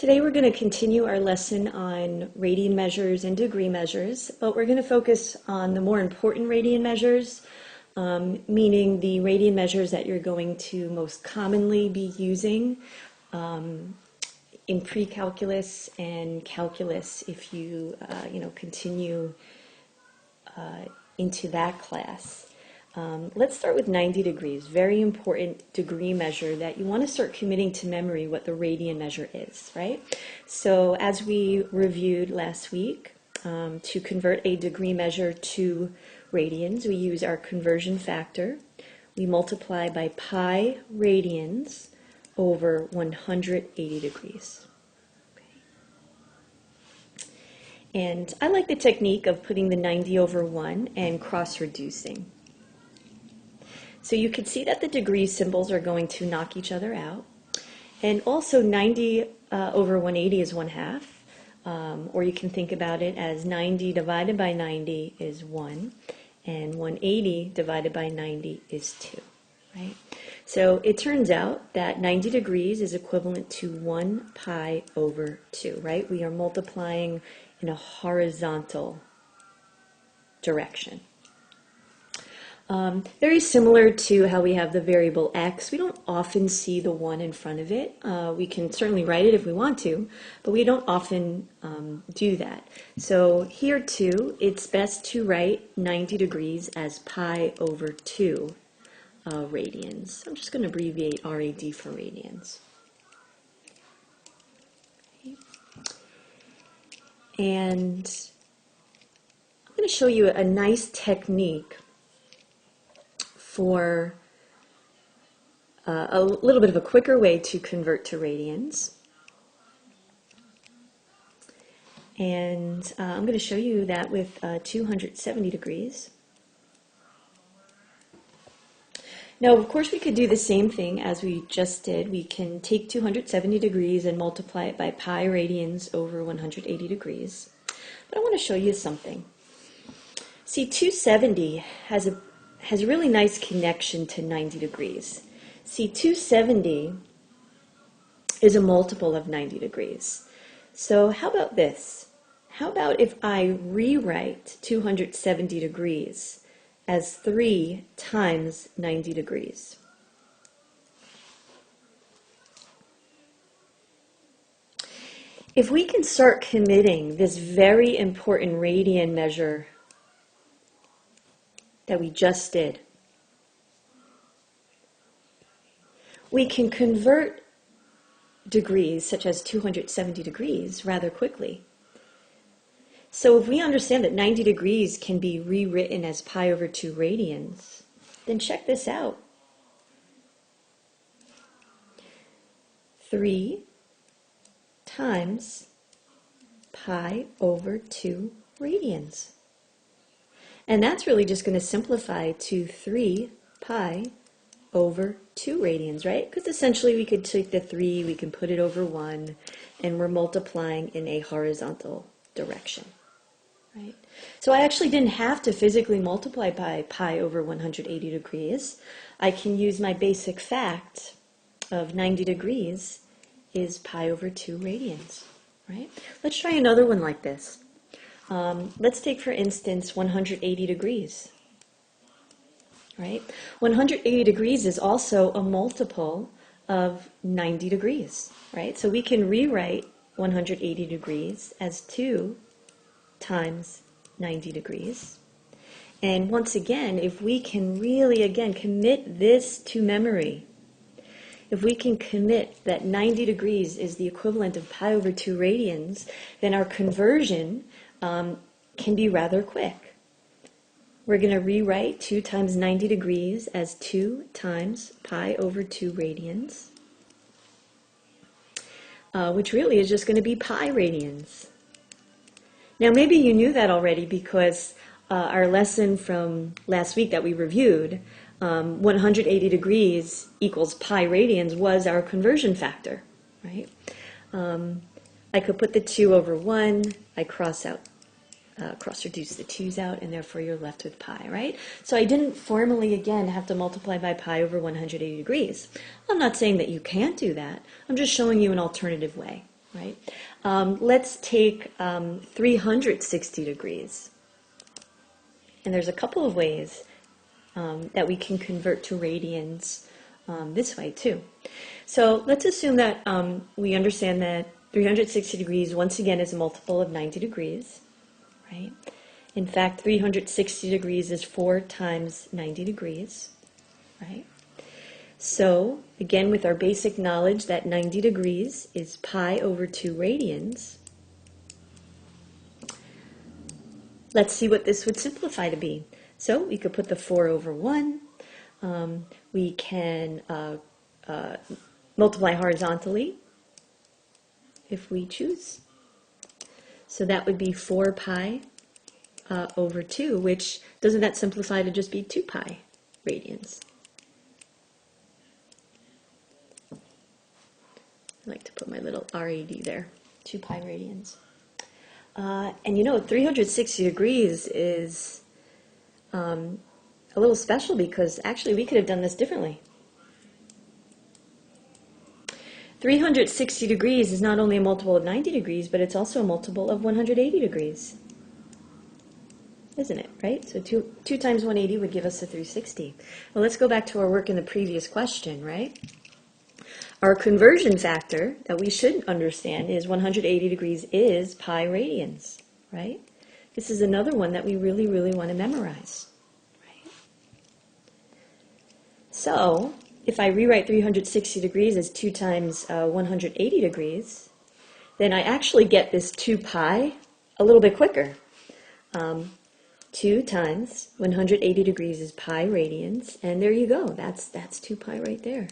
Today we're going to continue our lesson on radian measures and degree measures, but we're going to focus on the more important radian measures, meaning the radian measures that you're going to most commonly be using in pre-calculus and calculus if you, continue into that class. Let's start with 90 degrees, very important degree measure that you want to start committing to memory what the radian measure is, right? So as we reviewed last week, to convert a degree measure to radians, we use our conversion factor. We multiply by pi radians over 180 degrees. And I like the technique of putting the 90 over 1 and cross-reducing. So you can see that the degree symbols are going to knock each other out. And also 90 over 180 is 1/2. Or you can think about it as 90 divided by 90 is 1. And 180 divided by 90 is 2. Right? So it turns out that 90 degrees is equivalent to 1 pi over 2. Right? We are multiplying in a horizontal direction. Very similar to how we have the variable x. We don't often see the 1 in front of it. We can certainly write it if we want to, but we don't often do that. So here too, it's best to write 90 degrees as pi over 2 radians. I'm just going to abbreviate RAD for radians. Okay. And I'm going to show you a nice technique for a little bit of a quicker way to convert to radians. And I'm going to show you that with 270 degrees. Now, of course, we could do the same thing as we just did. We can take 270 degrees and multiply it by pi radians over 180 degrees. But I want to show you something. See, 270 has a really nice connection to 90 degrees. See, 270 is a multiple of 90 degrees. So how about this? How about if I rewrite 270 degrees as 3 times 90 degrees? If we can start committing this very important radian measure that we just did, we can convert degrees such as 270 degrees rather quickly. So if we understand that 90 degrees can be rewritten as pi over 2 radians, then check this out. 3 times pi over 2 radians. And that's really just going to simplify to 3 pi over 2 radians, right? Because essentially we could take the 3, we can put it over 1, and we're multiplying in a horizontal direction, right? So I actually didn't have to physically multiply by pi over 180 degrees. I can use my basic fact of 90 degrees is pi over 2 radians, right? Let's try another one like this. Let's take, for instance, 180 degrees, right? 180 degrees is also a multiple of 90 degrees, right? So we can rewrite 180 degrees as 2 times 90 degrees. And once again, if we can really, again, commit this to memory, if we can commit that 90 degrees is the equivalent of pi over 2 radians, then our conversion can be rather quick. We're going to rewrite 2 times 90 degrees as 2 times pi over 2 radians, which really is just going to be pi radians. Now maybe you knew that already because our lesson from last week that we reviewed, 180 degrees equals pi radians was our conversion factor, right? I could put the 2 over 1, I cross-reduce the 2's out, and therefore you're left with pi, right? So I didn't formally, again, have to multiply by pi over 180 degrees. I'm not saying that you can't do that. I'm just showing you an alternative way, right? Let's take 360 degrees. And there's a couple of ways that we can convert to radians this way too. So let's assume that we understand that 360 degrees once again is a multiple of 90 degrees, right? In fact, 360 degrees is 4 times 90 degrees, right? So again, with our basic knowledge that 90 degrees is pi over 2 radians, let's see what this would simplify to be. So we could put the 4 over 1. We can multiply horizontally if we choose. So that would be 4 pi over 2, which doesn't that simplify to just be 2 pi radians? I like to put my little RAD there, 2 pi radians. And you know, 360 degrees is a little special because actually we could have done this differently. 360 degrees is not only a multiple of 90 degrees, but it's also a multiple of 180 degrees. Isn't it, right? So 2 times 180 would give us a 360. Well, let's go back to our work in the previous question, right? Our conversion factor that we should understand is 180 degrees is pi radians, right? This is another one that we really, really want to memorize, right? So if I rewrite 360 degrees as 2 times 180 degrees, then I actually get this 2 pi a little bit quicker. 2 times 180 degrees is pi radians, and there you go. That's 2 pi right there.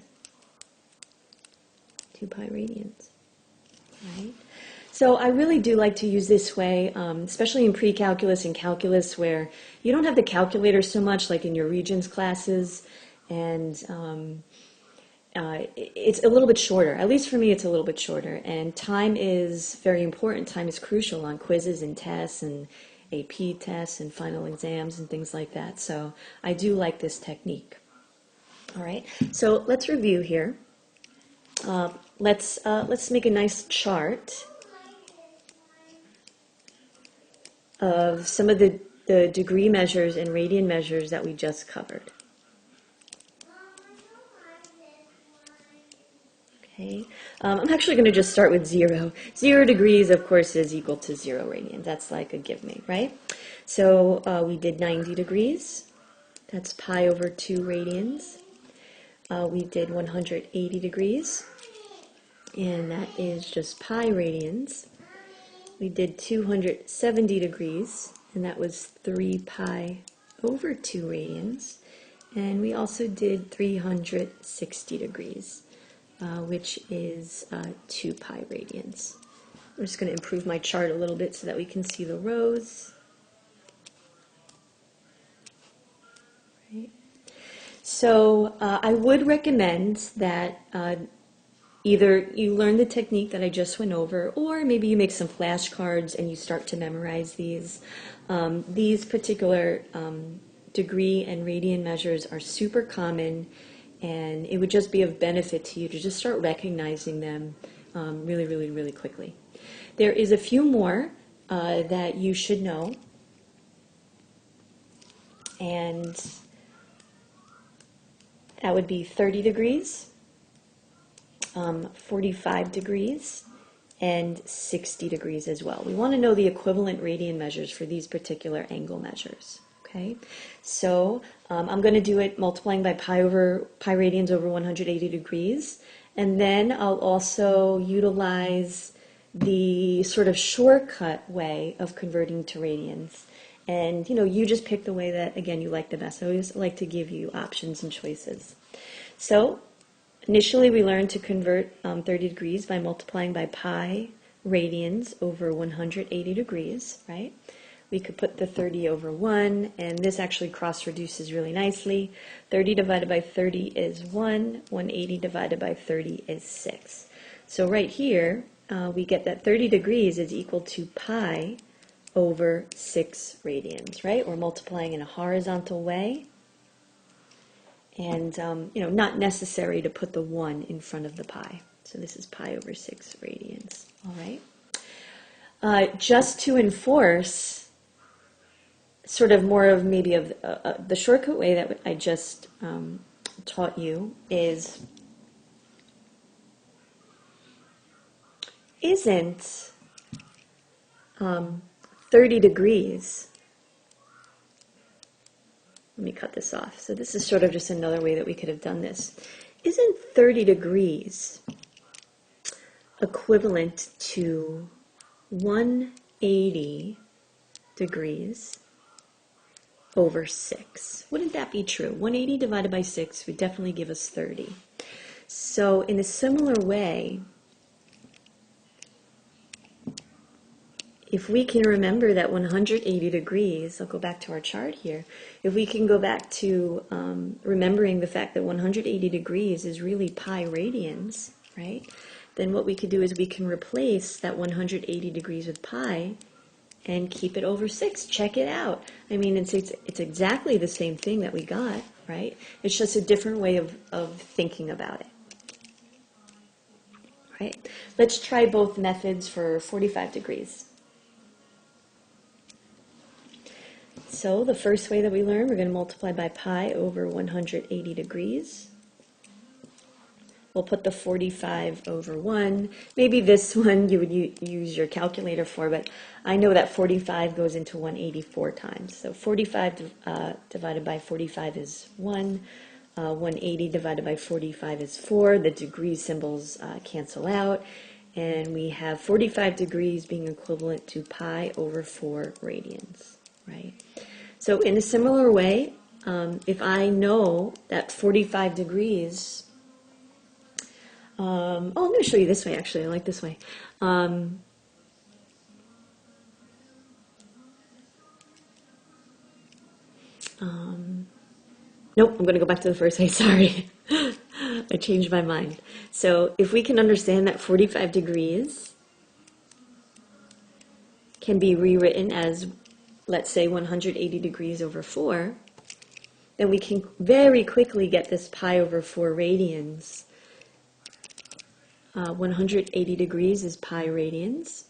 2 pi radians, right? So I really do like to use this way, especially in pre-calculus and calculus where you don't have the calculator so much like in your Regents classes, and it's a little bit shorter. At least for me, it's a little bit shorter. And time is very important. Time is crucial on quizzes and tests and AP tests and final exams and things like that. So I do like this technique. All right, so let's review here. Let's make a nice chart of some of the degree measures and radian measures that we just covered. Okay, I'm actually going to just start with 0. 0 degrees, of course, is equal to 0 radians. That's like a give me, right? So we did 90 degrees. That's pi over 2 radians. We did 180 degrees. And that is just pi radians. We did 270 degrees, and that was 3 pi over 2 radians. And we also did 360 degrees, which is 2 pi radians. I'm just going to improve my chart a little bit so that we can see the rows. Right. So I would recommend that either you learn the technique that I just went over, or maybe you make some flashcards and you start to memorize these. These particular degree and radian measures are super common, and it would just be of benefit to you to just start recognizing them really, really, really quickly. There is a few more that you should know, and that would be 30 degrees. 45 degrees, and 60 degrees as well. We want to know the equivalent radian measures for these particular angle measures. Okay, so I'm going to do it multiplying by pi radians over 180 degrees, and then I'll also utilize the sort of shortcut way of converting to radians. And you just pick the way that, again, you like the best. I always like to give you options and choices. So initially, we learned to convert 30 degrees by multiplying by pi radians over 180 degrees, right? We could put the 30 over 1, and this actually cross-reduces really nicely. 30 divided by 30 is 1. 180 divided by 30 is 6. So right here, we get that 30 degrees is equal to pi over 6 radians, right? We're multiplying in a horizontal way. And, not necessary to put the 1 in front of the pi. So this is pi over 6 radians, all right? Just to enforce sort of more of maybe of the shortcut way that I just taught you is, isn't 30 degrees. Let me cut this off. So this is sort of just another way that we could have done this. Isn't 30 degrees equivalent to 180 degrees over 6? Wouldn't that be true? 180 divided by 6 would definitely give us 30. So in a similar way, if we can remember that 180 degrees, I'll go back to our chart here, if we can go back to remembering the fact that 180 degrees is really pi radians, right? Then what we could do is we can replace that 180 degrees with pi and keep it over 6. Check it out. I mean, it's exactly the same thing that we got, right? It's just a different way of thinking about it. Right? Let's try both methods for 45 degrees. So the first way that we learn, we're going to multiply by pi over 180 degrees. We'll put the 45 over 1. Maybe this one you would use your calculator for, but I know that 45 goes into 184 times. So 45 divided by 45 is 1. 180 divided by 45 is 4. The degree symbols cancel out. And we have 45 degrees being equivalent to pi over 4 radians, right? So in a similar way, if I know that 45 degrees, I'm going to show you this way, actually. I like this way. Nope, I'm going to go back to the first way. Sorry. I changed my mind. So if we can understand that 45 degrees can be rewritten as, let's say, 180 degrees over 4, then we can very quickly get this pi over 4 radians. 180 degrees is pi radians.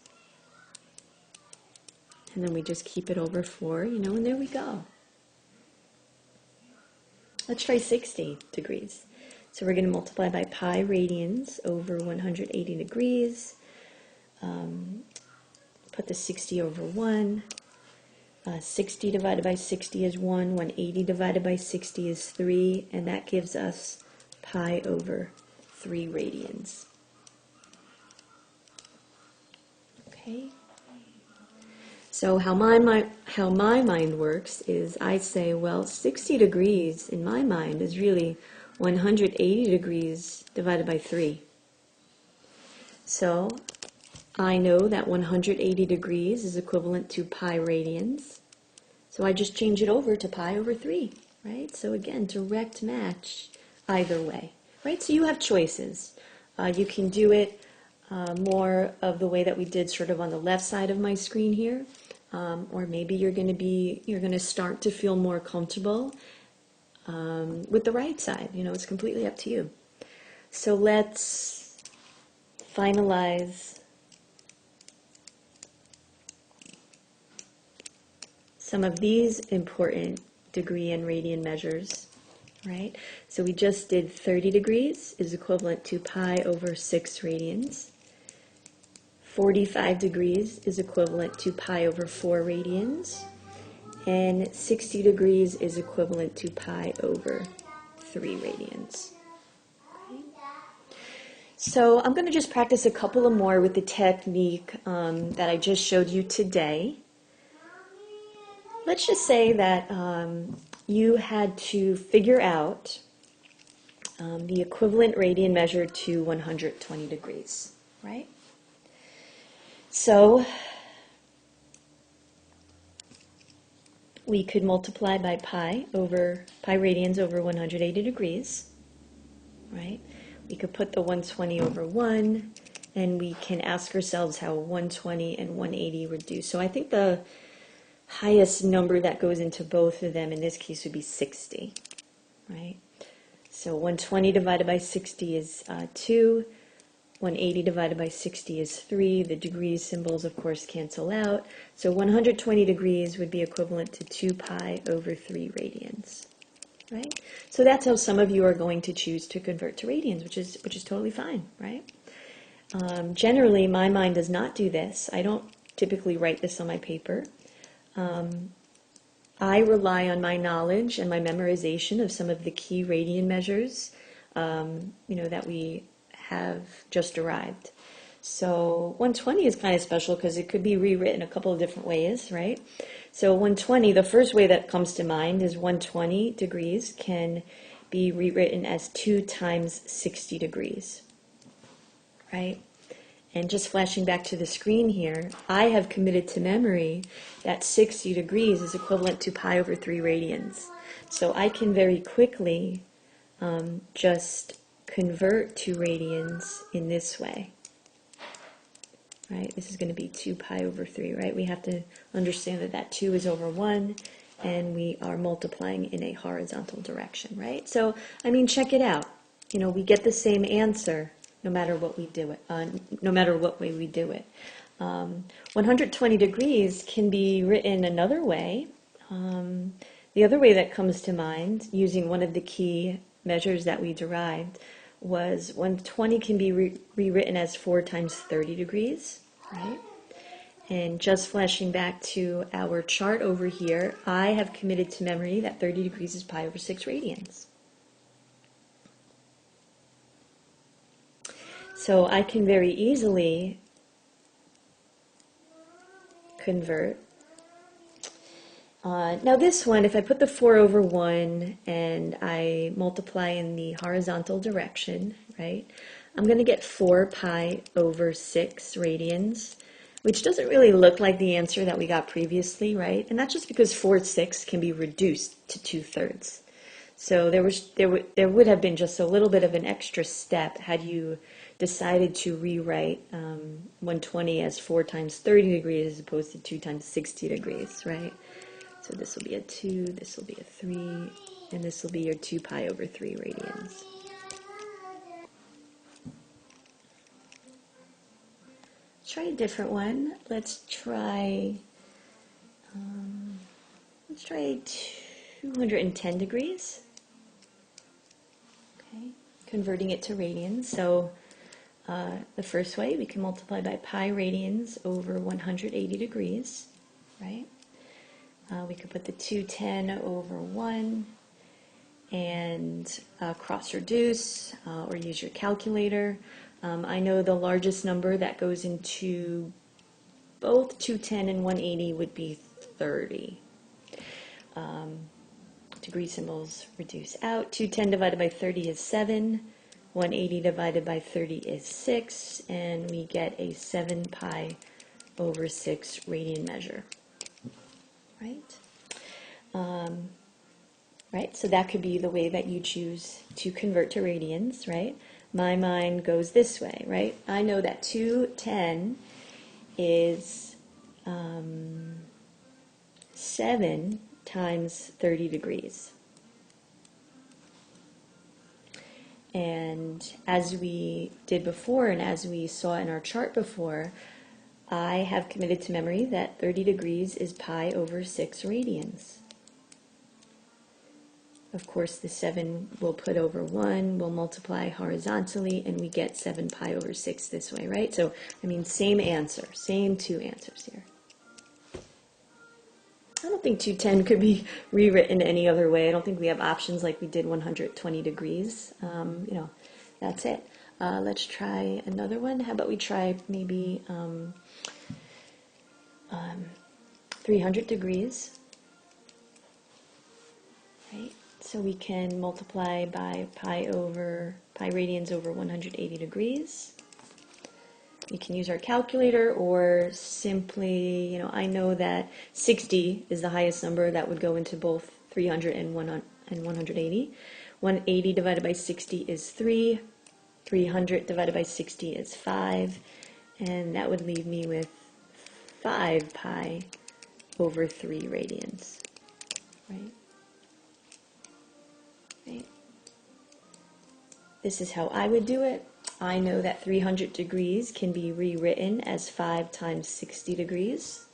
And then we just keep it over 4, and there we go. Let's try 60 degrees. So we're going to multiply by pi radians over 180 degrees. Put the 60 over 1. 60 divided by 60 is 1. 180 divided by 60 is 3. And that gives us pi over 3 radians. Okay. So how my mind works is I say, well, 60 degrees in my mind is really 180 degrees divided by 3. So I know that 180 degrees is equivalent to pi radians. So I just change it over to pi over 3, right? So again, direct match either way, right? So you have choices. You can do it more of the way that we did sort of on the left side of my screen here. Or maybe you're going to start to feel more comfortable with the right side. It's completely up to you. So let's finalize some of these important degree and radian measures, right? So we just did 30 degrees is equivalent to pi over 6 radians. 45 degrees is equivalent to pi over 4 radians, and 60 degrees is equivalent to pi over 3 radians. Okay. So I'm going to just practice a couple of more with the technique that I just showed you today. Let's just say that you had to figure out the equivalent radian measure to 120 degrees, right? So we could multiply by pi radians over 180 degrees, right? We could put the 120 over 1, and we can ask ourselves how 120 and 180 reduce. So I think the highest number that goes into both of them in this case would be 60, right? So 120 divided by 60 is 2. 180 divided by 60 is 3. The degrees symbols, of course, cancel out. So 120 degrees would be equivalent to 2 pi over 3 radians. Right? So that's how some of you are going to choose to convert to radians, which is totally fine, right? Generally, my mind does not do this. I don't typically write this on my paper. I rely on my knowledge and my memorization of some of the key radian measures, that we have just derived. So 120 is kind of special because it could be rewritten a couple of different ways, right? So 120, the first way that comes to mind is 120 degrees can be rewritten as 2 times 60 degrees, right? And just flashing back to the screen here, I have committed to memory that 60 degrees is equivalent to pi over 3 radians. So I can very quickly just convert to radians in this way. Right? This is going to be 2 pi over 3, right? We have to understand that that 2 is over 1, and we are multiplying in a horizontal direction, right? So, I mean, check it out. We get the same answer no matter what we do it, no matter what way we do it. 120 degrees can be written another way. The other way that comes to mind, using one of the key measures that we derived, was 120 can be rewritten as 4 times 30 degrees, right? And just flashing back to our chart over here, I have committed to memory that 30 degrees is pi over 6 radians. So I can very easily convert. Now this one, if I put the 4 over 1 and I multiply in the horizontal direction, right, I'm going to get 4 pi over 6 radians, which doesn't really look like the answer that we got previously, right? And that's just because 4 6 can be reduced to 2/3. So there would have been just a little bit of an extra step had you decided to rewrite 120 as 4 times 30 degrees as opposed to 2 times 60 degrees, right? So this will be a 2, this will be a 3, and this will be your 2 pi over 3 radians. Let's try a different one. Let's try 210 degrees. Okay, converting it to radians. So the first way, we can multiply by pi radians over 180 degrees, right? We could put the 210 over 1 and cross reduce or use your calculator. I know the largest number that goes into both 210 and 180 would be 30. Degree symbols reduce out. 210 divided by 30 is 7. 180 divided by 30 is 6. And we get a 7 pi over 6 radian measure. Right? Right, so that could be the way that you choose to convert to radians, right? My mind goes this way, right? I know that 210 is 7 times 30 degrees. And as we did before, and as we saw in our chart before, I have committed to memory that 30 degrees is pi over 6 radians. Of course, the 7 we'll put over 1, we'll multiply horizontally, and we get 7 pi over 6 this way, right? So, I mean, same answer, same 2 answers here. I don't think 210 could be rewritten any other way. I don't think we have options like we did 120 degrees. That's it. Let's try another one. How about we try maybe 300 degrees, right? So we can multiply by pi radians over 180 degrees. We can use our calculator or simply, I know that 60 is the highest number that would go into both 300 and 180. 180 divided by 60 is 3. 300 divided by 60 is 5. And that would leave me with 5 pi over 3 radians, right? Right. This is how I would do it. I know that 300 degrees can be rewritten as 5 times 60 degrees.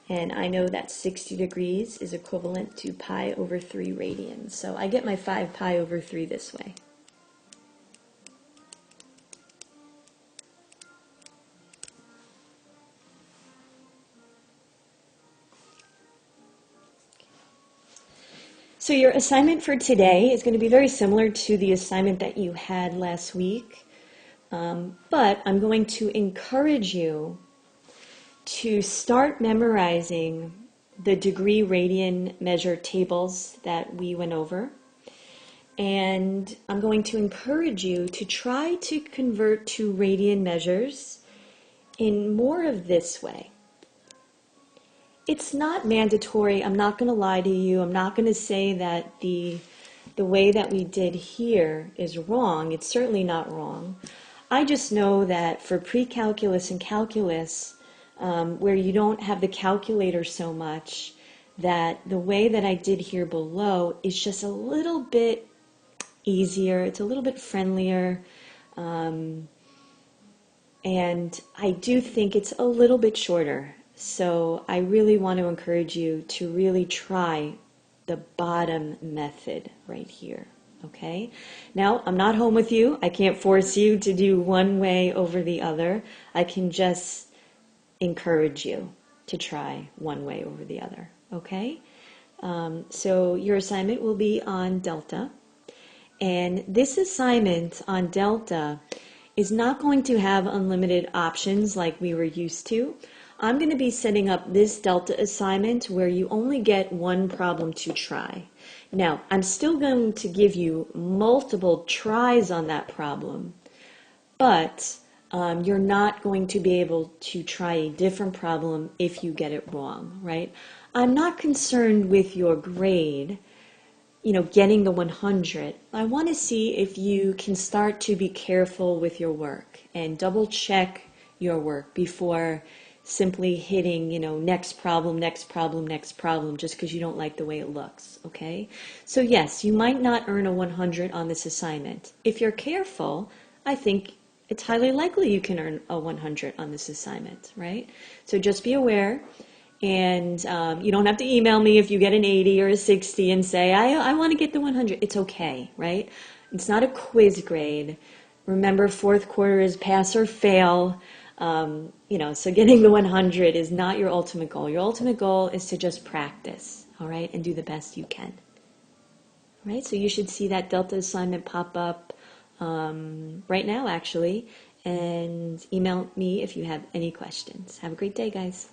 And I know that 60 degrees is equivalent to pi over 3 radians. So I get my 5 pi over 3 this way. So your assignment for today is going to be very similar to the assignment that you had last week. But I'm going to encourage you to start memorizing the degree radian measure tables that we went over. And I'm going to encourage you to try to convert to radian measures in more of this way. It's not mandatory. I'm not going to lie to you. I'm not going to say that the way that we did here is wrong. It's certainly not wrong. I just know that for pre-calculus and calculus, where you don't have the calculator so much, that the way that I did here below is just a little bit easier. It's a little bit friendlier. And I do think it's a little bit shorter. So I really want to encourage you to really try the bottom method right here. Okay? Now, I'm not home with you. I can't force you to do one way over the other. I can just encourage you to try one way over the other. Okay? So your assignment will be on delta. And this assignment on delta is not going to have unlimited options like we were used to. I'm going to be setting up this delta assignment where you only get one problem to try. Now, I'm still going to give you multiple tries on that problem, but you're not going to be able to try a different problem if you get it wrong, right? I'm not concerned with your grade, getting the 100. I want to see if you can start to be careful with your work and double check your work before simply hitting, next problem, next problem, next problem, just because you don't like the way it looks, okay? So yes, you might not earn a 100 on this assignment. If you're careful, I think it's highly likely you can earn a 100 on this assignment, right? So just be aware, and you don't have to email me if you get an 80 or a 60 and say, I want to get the 100. It's okay, right? It's not a quiz grade. Remember, fourth quarter is pass or fail. So getting the 100 is not your ultimate goal. Your ultimate goal is to just practice, all right, and do the best you can. All right, so you should see that delta assignment pop up right now, actually, and email me if you have any questions. Have a great day, guys.